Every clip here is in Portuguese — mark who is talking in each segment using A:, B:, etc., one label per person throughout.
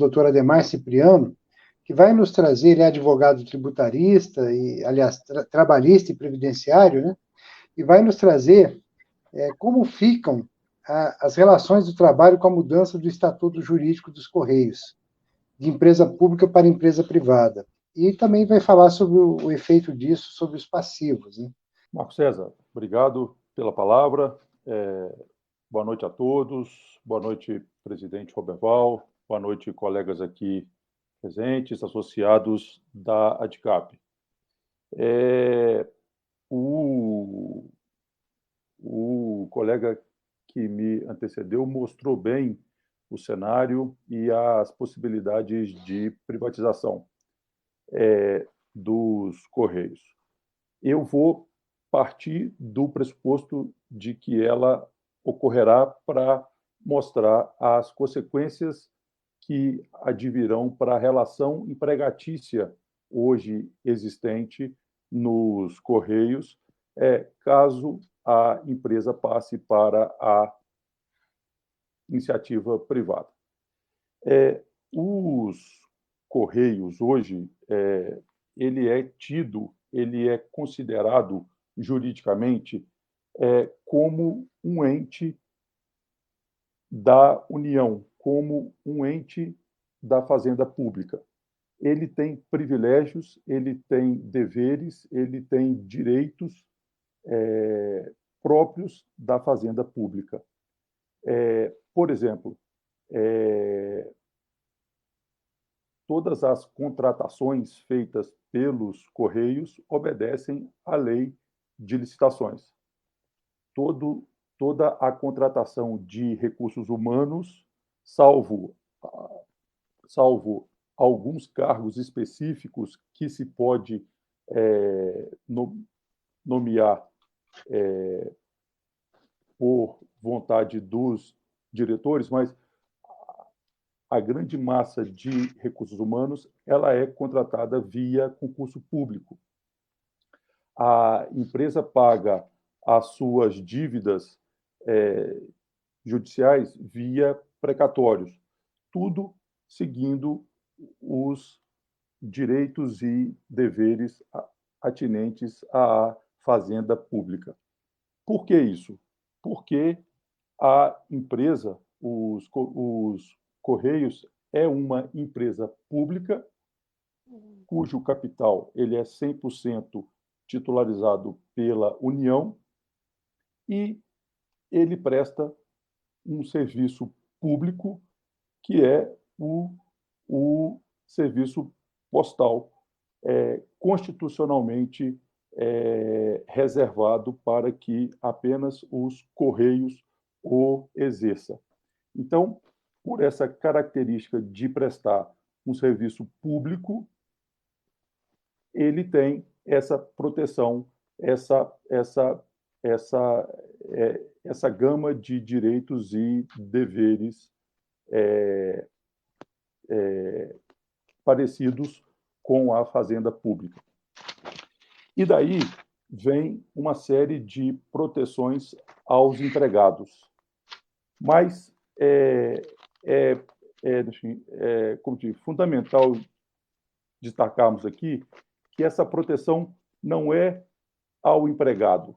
A: doutor Adhemar Cipriano, que vai nos trazer, ele é advogado tributarista, e, aliás, trabalhista e previdenciário, né? E vai nos trazer como ficam as relações do trabalho com a mudança do estatuto jurídico dos Correios, de empresa pública para empresa privada. E também vai falar sobre o efeito disso sobre os passivos, né?
B: Marco César, obrigado pela palavra. Boa noite a todos. Boa noite, presidente Roberval. Boa noite, colegas aqui presentes, associados da ADCAP. O colega que me antecedeu mostrou bem o cenário e as possibilidades de privatização dos Correios. Eu vou partir do pressuposto de que ela ocorrerá para mostrar as consequências que advirão para a relação empregatícia hoje existente nos Correios, caso a empresa passe para a iniciativa privada. Os Correios hoje, ele é considerado juridicamente como um ente da União, como um ente da Fazenda Pública. Ele tem privilégios, ele tem deveres, ele tem direitos próprios da Fazenda Pública. Por exemplo, todas as contratações feitas pelos Correios obedecem à lei de licitações. Toda a contratação de recursos humanos, salvo alguns cargos específicos que se pode nomear por vontade dos diretores, mas a grande massa de recursos humanos ela é contratada via concurso público. A empresa paga as suas dívidas judiciais via precatórios, tudo seguindo os direitos e deveres atinentes à fazenda pública. Por que isso? Porque a empresa, os Correios, é uma empresa pública cujo capital ele é 100% titularizado pela União e ele presta um serviço público que é o serviço postal, constitucionalmente reservado para que apenas os Correios o exerçam. Então, por essa característica de prestar um serviço público, ele tem essa proteção, essa gama de direitos e deveres parecidos com a fazenda pública. E daí vem uma série de proteções aos empregados. Mas como digo, fundamental destacarmos aqui que essa proteção não é ao empregado.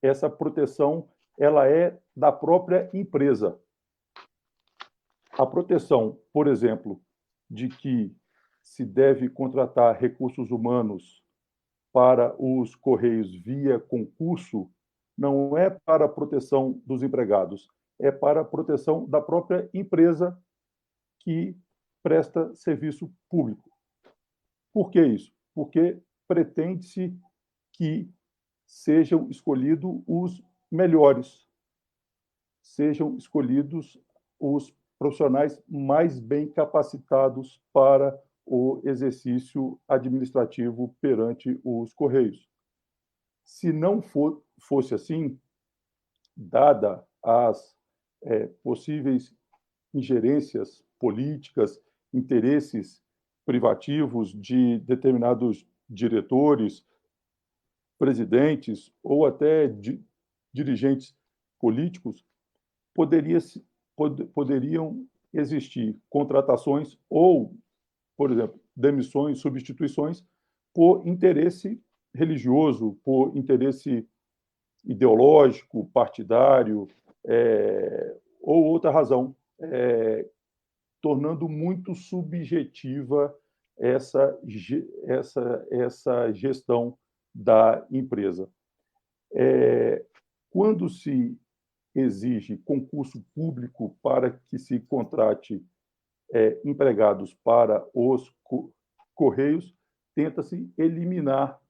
B: Essa proteção ela é da própria empresa. A proteção, por exemplo, de que se deve contratar recursos humanos para os Correios via concurso não é para a proteção dos empregados, é para a proteção da própria empresa que presta serviço público. Por que isso? Porque pretende-se que sejam escolhidos os melhores, sejam escolhidos os profissionais mais bem capacitados para o exercício administrativo perante os Correios. Se não fosse assim, dada as possíveis ingerências políticas, interesses privativos de determinados diretores, presidentes ou até dirigentes políticos, poderiam existir contratações ou, por exemplo, demissões, substituições por interesse religioso, por interesse ideológico, partidário, ou outra razão, tornando muito subjetiva essa gestão da empresa. Quando se exige concurso público para que se contrate empregados para os Correios, tenta-se eliminar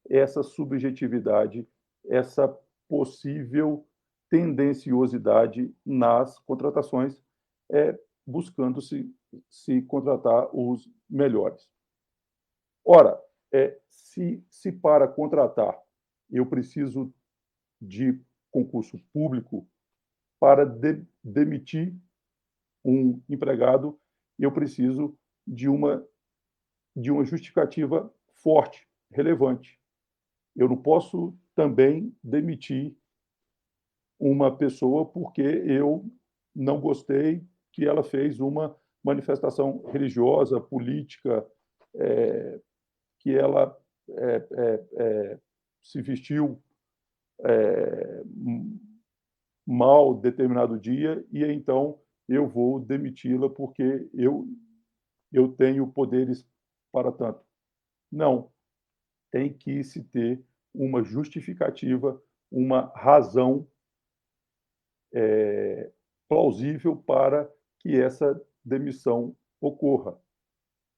B: essa subjetividade, essa possível tendenciosidade nas contratações, buscando-se contratar os melhores. Ora, se para contratar eu preciso de concurso público, para demitir um empregado, eu preciso de uma justificativa forte, relevante. Eu não posso também demitir uma pessoa porque eu não gostei que ela fez uma manifestação religiosa, política, que ela se vestiu mal determinado dia e então eu vou demiti-la porque eu tenho poderes para tanto. Não, tem que se ter uma justificativa, uma razão plausível para que essa demissão ocorra.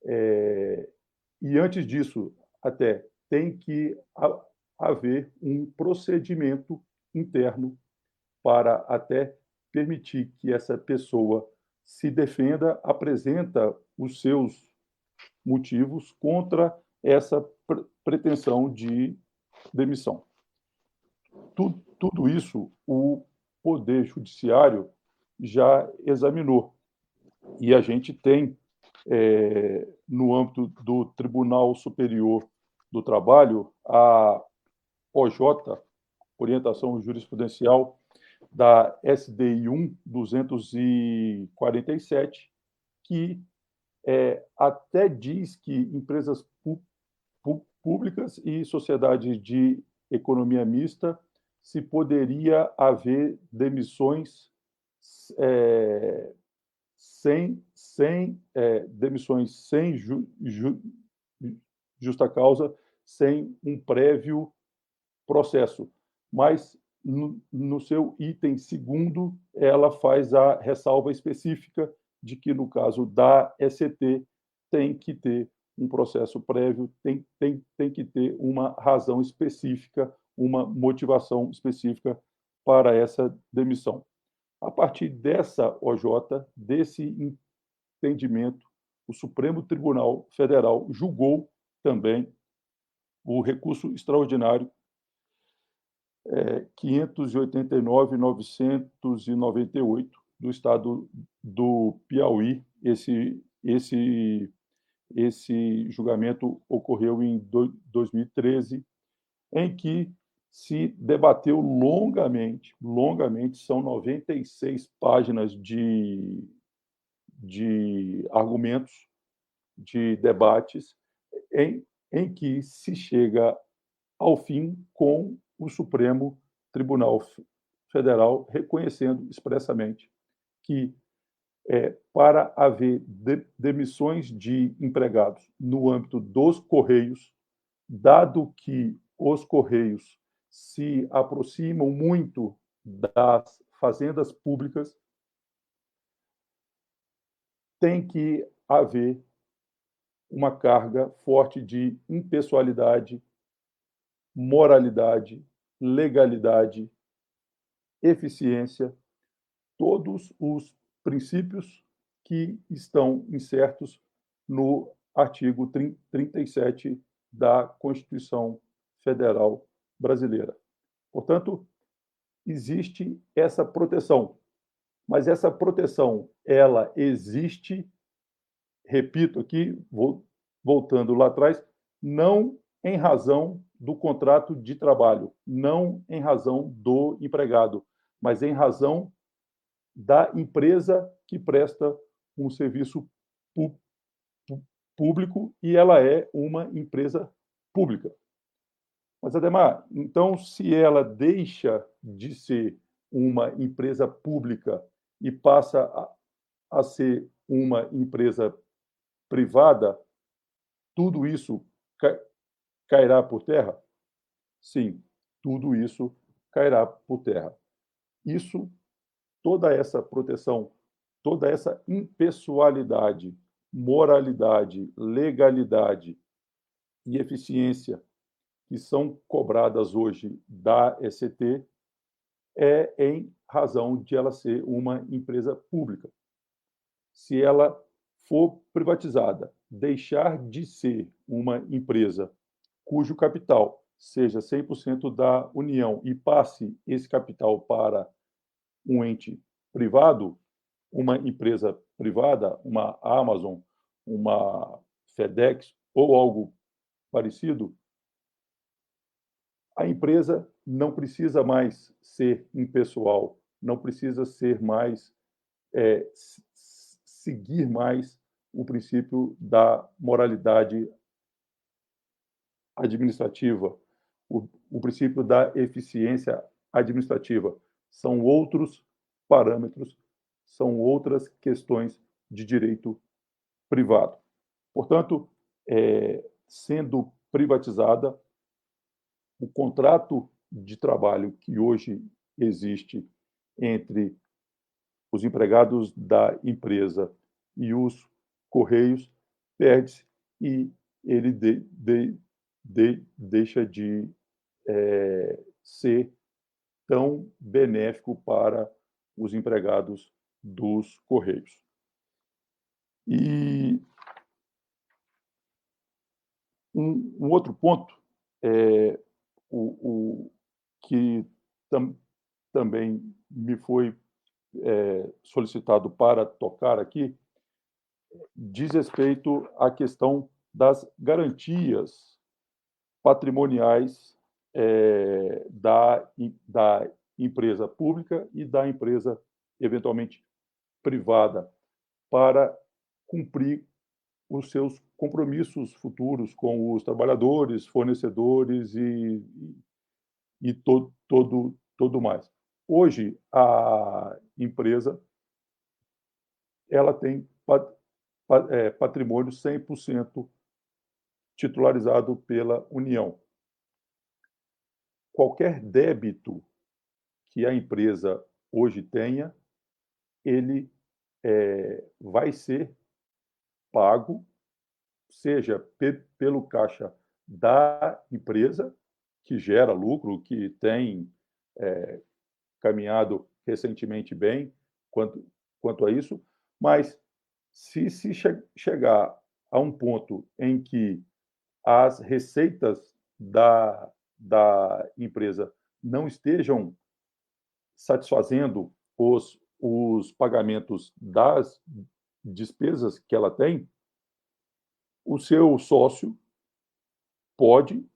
B: E antes disso, até tem que haver um procedimento interno para até permitir que essa pessoa se defenda, apresenta os seus motivos contra essa pretensão de demissão. Tudo isso o Poder Judiciário já examinou. E a gente tem, no âmbito do Tribunal Superior do Trabalho, a OJ, Orientação Jurisprudencial, da SDI 1 247, que até diz que empresas públicas e sociedades de economia mista se poderia haver demissões demissões sem justa causa, sem um prévio processo. Mas no seu item 2º, ela faz a ressalva específica de que, no caso da ECT, tem que ter um processo prévio, tem que ter uma razão específica, uma motivação específica para essa demissão. A partir dessa OJ, desse entendimento, o Supremo Tribunal Federal julgou também o recurso extraordinário 589.998 do Estado do Piauí. Esse julgamento ocorreu em 2013, em que se debateu longamente, são 96 páginas de argumentos, de debates, em que se chega ao fim com o Supremo Tribunal Federal reconhecendo expressamente que para haver demissões de empregados no âmbito dos Correios, dado que os Correios se aproximam muito das fazendas públicas, tem que haver uma carga forte de impessoalidade, moralidade, legalidade, eficiência, todos os princípios que estão incertos no artigo 37 da Constituição Federal Brasileira. Portanto, existe essa proteção, mas essa proteção, ela existe, repito aqui, voltando lá atrás, não em razão do contrato de trabalho, não em razão do empregado, mas em razão da empresa que presta um serviço público e ela é uma empresa pública. Mas, Ademar, então, se ela deixa de ser uma empresa pública e passa a ser uma empresa privada, tudo isso cairá por terra? Sim, tudo isso cairá por terra. Isso, toda essa proteção, toda essa impessoalidade, moralidade, legalidade e eficiência que são cobradas hoje da ECT é em razão de ela ser uma empresa pública. Se ela for privatizada, deixar de ser uma empresa cujo capital seja 100% da União e passe esse capital para um ente privado, uma empresa privada, uma Amazon, uma FedEx ou algo parecido, a empresa não precisa mais ser impessoal, não precisa ser mais seguir mais o princípio da moralidade administrativa, o princípio da eficiência administrativa. São outros parâmetros, são outras questões de direito privado. Portanto, sendo privatizada, o contrato de trabalho que hoje existe entre os empregados da empresa e os Correios perde-se e ele deixa de ser tão benéfico para os empregados dos Correios. E um outro ponto que também me foi solicitado para tocar aqui diz respeito à questão das garantias patrimoniais da empresa pública e da empresa eventualmente privada para cumprir os seus compromissos futuros com os trabalhadores, fornecedores e todo mais. Hoje, a empresa ela tem patrimônio 100% titularizado pela União. Qualquer débito que a empresa hoje tenha, ele vai ser pago, seja pelo caixa da empresa, que gera lucro, que tem caminhado recentemente bem quanto a isso, mas se chegar a um ponto em que as receitas da empresa não estejam satisfazendo os pagamentos das despesas que ela tem, o seu sócio pode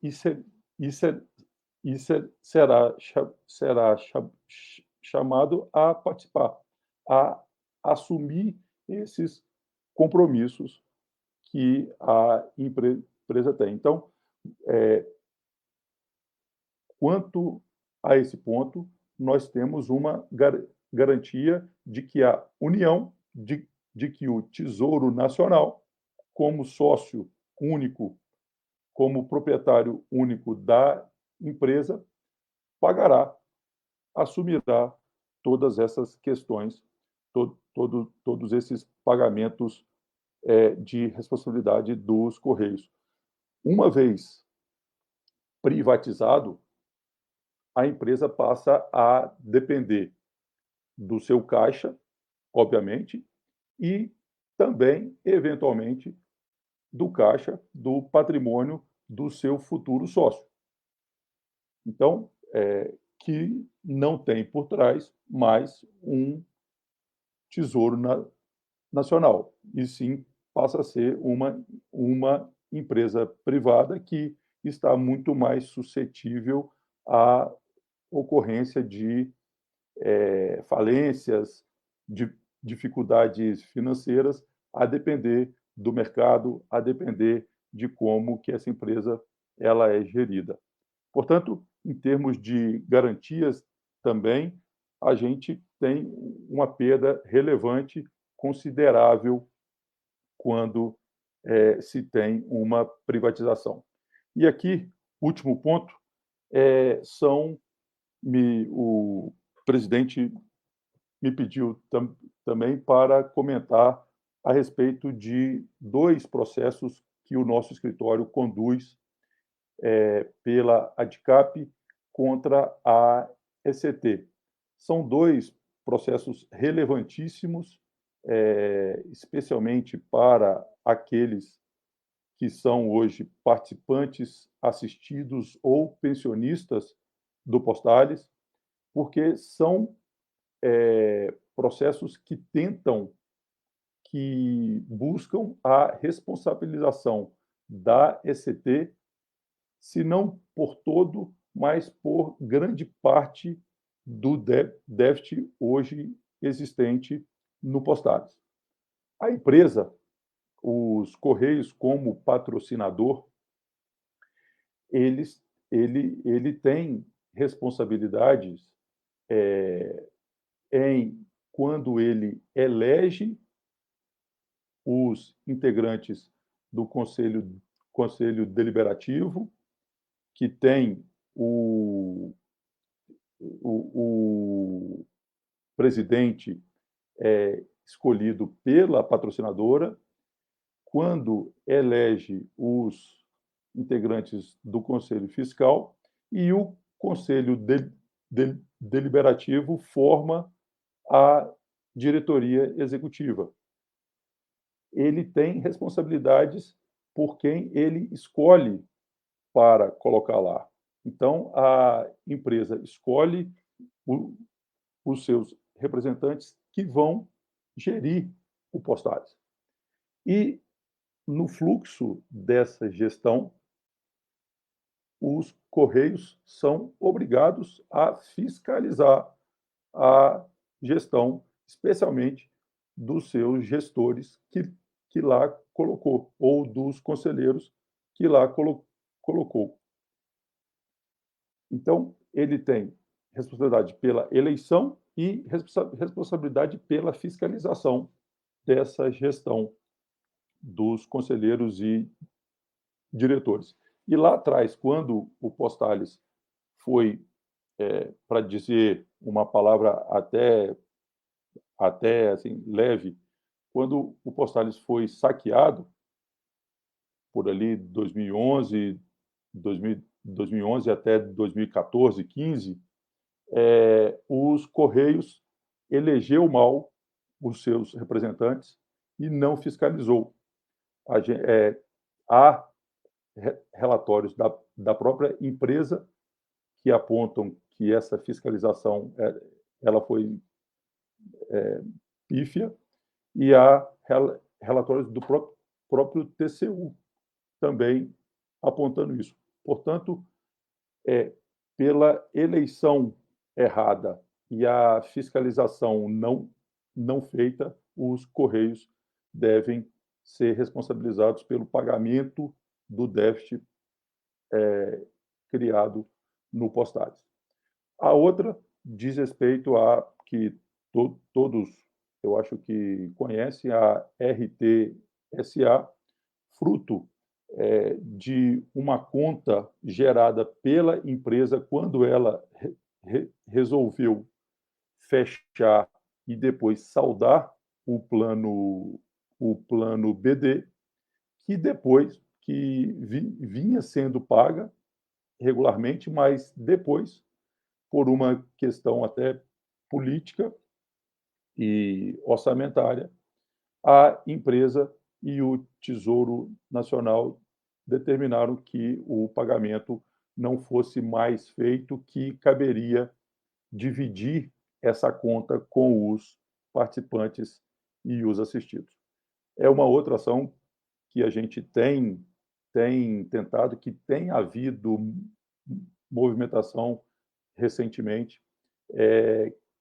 B: será chamado a participar, a assumir esses compromissos que a empresa tem. Então, quanto a esse ponto, nós temos uma garantia de que a União, de que o Tesouro Nacional, como sócio único, como proprietário único da empresa, pagará, assumirá todas essas questões, todos esses pagamentos de responsabilidade dos Correios. Uma vez privatizado, a empresa passa a depender do seu caixa, obviamente, e também, eventualmente, do caixa, do patrimônio do seu futuro sócio. Então, que não tem por trás mais um tesouro nacional, e sim passa a ser uma empresa privada que está muito mais suscetível à ocorrência de falências, de dificuldades financeiras, a depender do mercado, a depender de como que essa empresa ela é gerida. Portanto, em termos de garantias também, a gente tem uma perda relevante, considerável, quando se tem uma privatização. E aqui, último ponto, o presidente me pediu também para comentar a respeito de dois processos que o nosso escritório conduz pela ADCAP contra a ECT. São dois processos relevantíssimos, especialmente para aqueles que são hoje participantes assistidos ou pensionistas do Postales, porque são processos que buscam a responsabilização da ECT, se não por todo, mas por grande parte do déficit hoje existente no Postales. A empresa, os Correios como patrocinador, ele tem responsabilidades em quando ele elege os integrantes do conselho deliberativo, que tem o presidente escolhido pela patrocinadora, quando elege os integrantes do conselho fiscal e o conselho deliberativo forma a diretoria executiva. Ele tem responsabilidades por quem ele escolhe para colocar lá. Então, a empresa escolhe os seus representantes que vão gerir o Postales. E, no fluxo dessa gestão, os Correios são obrigados a fiscalizar a gestão, especialmente dos seus gestores que lá colocou, ou dos conselheiros que lá colocou. Então, ele tem responsabilidade pela eleição e responsabilidade pela fiscalização dessa gestão dos conselheiros e diretores. E lá atrás, quando o Postales foi, para dizer uma palavra até assim, leve, quando o Postales foi saqueado, por ali 2011 até 2014, 15, os Correios elegeu mal os seus representantes e não fiscalizou. Há relatórios da própria empresa que apontam que essa fiscalização ela foi pífia, e há relatórios do próprio TCU também apontando isso. Portanto, pela eleição errada e a fiscalização não feita, os Correios devem ser responsabilizados pelo pagamento do déficit criado no Postales. A outra diz respeito a que todos, eu acho que conhecem, a RTSA, fruto de uma conta gerada pela empresa quando ela resolveu fechar e depois saldar o plano BD, que depois vinha sendo paga regularmente, mas depois, por uma questão até política e orçamentária, a empresa e o Tesouro Nacional determinaram que o pagamento não fosse mais feito, que caberia dividir essa conta com os participantes e os assistidos. É uma outra ação que a gente tem tentado, que tem havido movimentação recentemente,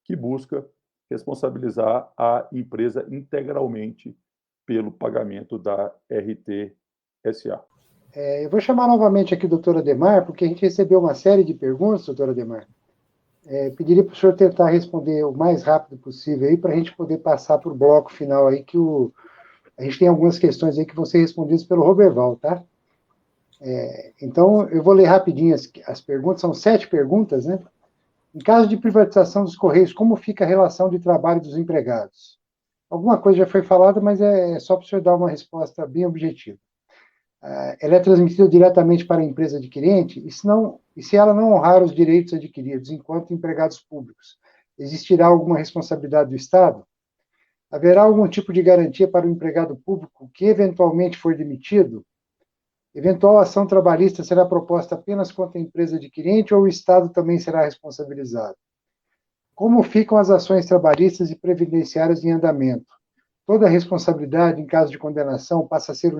B: que busca responsabilizar a empresa integralmente pelo pagamento da RT-SA.
A: Eu vou chamar novamente aqui o doutor Adhemar, porque a gente recebeu uma série de perguntas, doutor Adhemar. Pediria para o senhor tentar responder o mais rápido possível aí, para a gente poder passar para o bloco final aí, que a gente tem algumas questões aí que vão ser respondidas pelo Roberval, tá? Então, eu vou ler rapidinho as perguntas, são 7 perguntas, né? Em caso de privatização dos Correios, como fica a relação de trabalho dos empregados? Alguma coisa já foi falada, mas é só para o senhor dar uma resposta bem objetiva. Ela é transmitida diretamente para a empresa adquirente, e se ela não honrar os direitos adquiridos enquanto empregados públicos, existirá alguma responsabilidade do Estado? Haverá algum tipo de garantia para o empregado público que eventualmente for demitido? Eventual ação trabalhista será proposta apenas contra a empresa adquirente ou o Estado também será responsabilizado? Como ficam as ações trabalhistas e previdenciárias em andamento? Toda a responsabilidade, em caso de condenação, passa a ser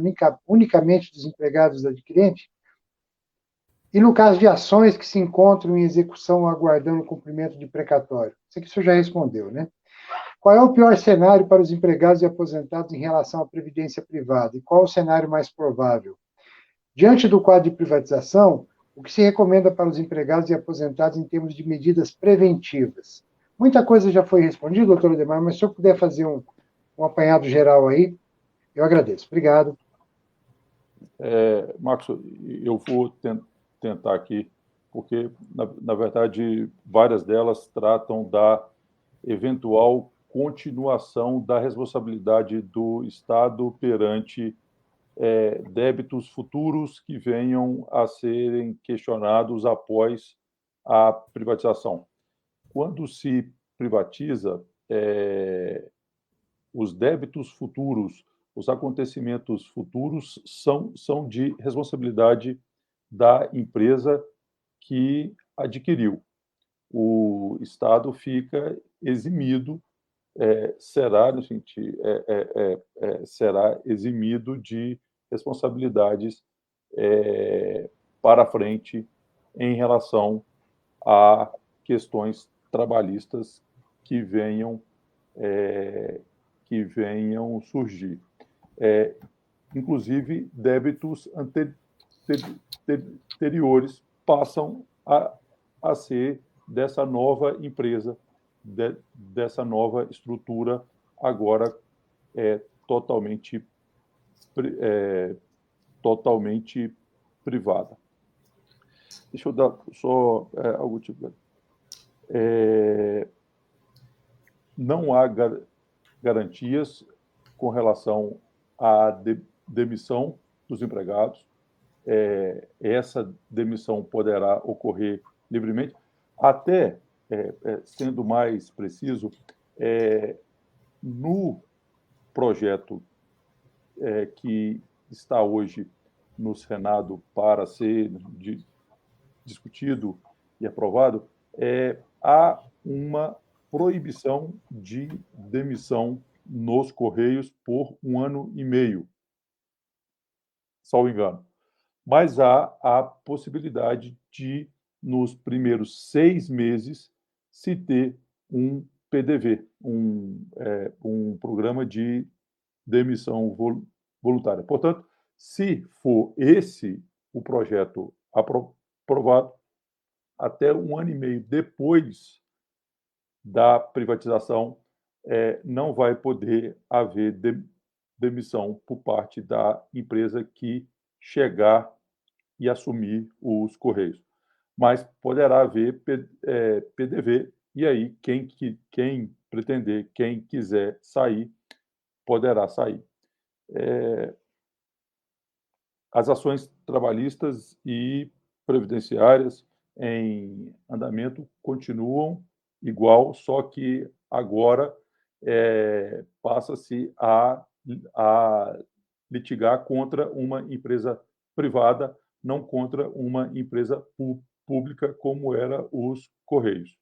A: unicamente dos empregados do adquirente? E no caso de ações que se encontram em execução aguardando o cumprimento de precatório? Isso aqui o senhor já respondeu, né? Qual é o pior cenário para os empregados e aposentados em relação à previdência privada? E qual o cenário mais provável? Diante do quadro de privatização, o que se recomenda para os empregados e aposentados em termos de medidas preventivas? Muita coisa já foi respondida, doutor Adhemar, mas se eu puder fazer um apanhado geral aí, eu agradeço. Obrigado.
B: Marcos, eu vou tentar aqui, porque, na verdade, várias delas tratam da eventual continuação da responsabilidade do Estado perante débitos futuros que venham a serem questionados após a privatização. Quando se privatiza, os débitos futuros, os acontecimentos futuros são de responsabilidade da empresa que adquiriu. O Estado fica eximido, será eximido de responsabilidades para frente em relação a questões trabalhistas que venham surgir. Inclusive, débitos anteriores passam a ser dessa nova empresa, dessa nova estrutura, agora totalmente privada. Deixa eu dar só algum tipo. Não há garantias com relação à demissão dos empregados. Essa demissão poderá ocorrer livremente, até, sendo mais preciso, no projeto que está hoje no Senado para ser discutido e aprovado, há uma proibição de demissão nos Correios por 1 ano e meio, salvo engano. Mas há a possibilidade de, nos primeiros 6 meses, se ter um PDV, um programa de demissão voluntária. Portanto, se for esse o projeto aprovado, até 1 ano e meio depois da privatização, não vai poder haver demissão por parte da empresa que chegar e assumir os Correios. Mas poderá haver PDV, e aí quem pretender, quem quiser sair, poderá sair. As ações trabalhistas e previdenciárias em andamento continuam igual, só que agora passa-se a litigar contra uma empresa privada, não contra uma empresa pública, como era os Correios.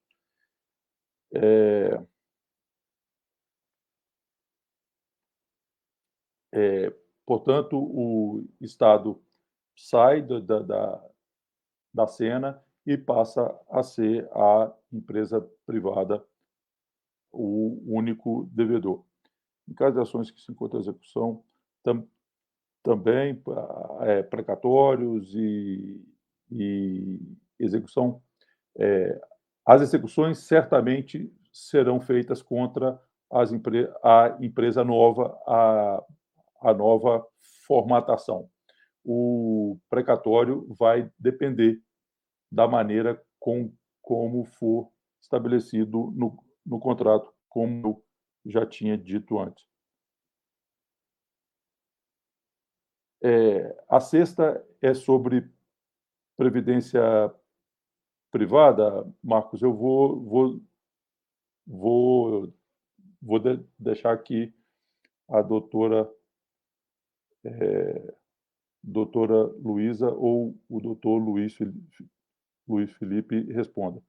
B: Portanto, o Estado sai da cena e passa a ser a empresa privada o único devedor. Em caso de ações que se encontram em execução, também precatórios e execução. As execuções certamente serão feitas contra a empresa nova, a nova formatação. O precatório vai depender da maneira como for estabelecido no contrato, como eu já tinha dito antes. A sexta é sobre previdência privada. Marcos, eu vou deixar aqui a doutora Luísa ou o doutor Luiz Felipe responda.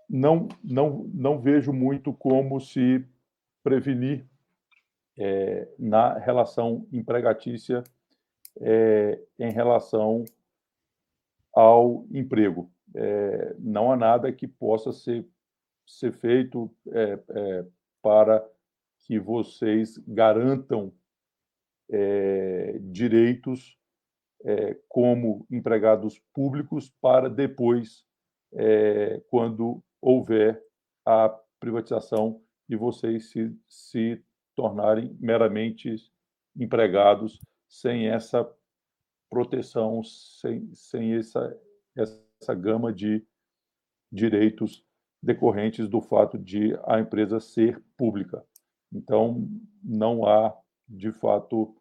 B: Não vejo muito como se prevenir na relação empregatícia em relação ao emprego. Não há nada que possa ser feito para que vocês garantam direitos como empregados públicos para depois, quando houver a privatização e vocês se tornarem meramente empregados sem essa proteção, sem essa gama de direitos decorrentes do fato de a empresa ser pública. Então, não há, de fato,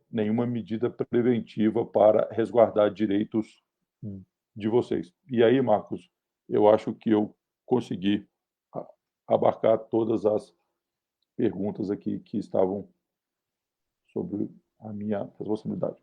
B: nenhuma medida preventiva para resguardar direitos de vocês. E aí, Marcos, eu acho que eu consegui abarcar todas as perguntas aqui que estavam sobre a minha responsabilidade.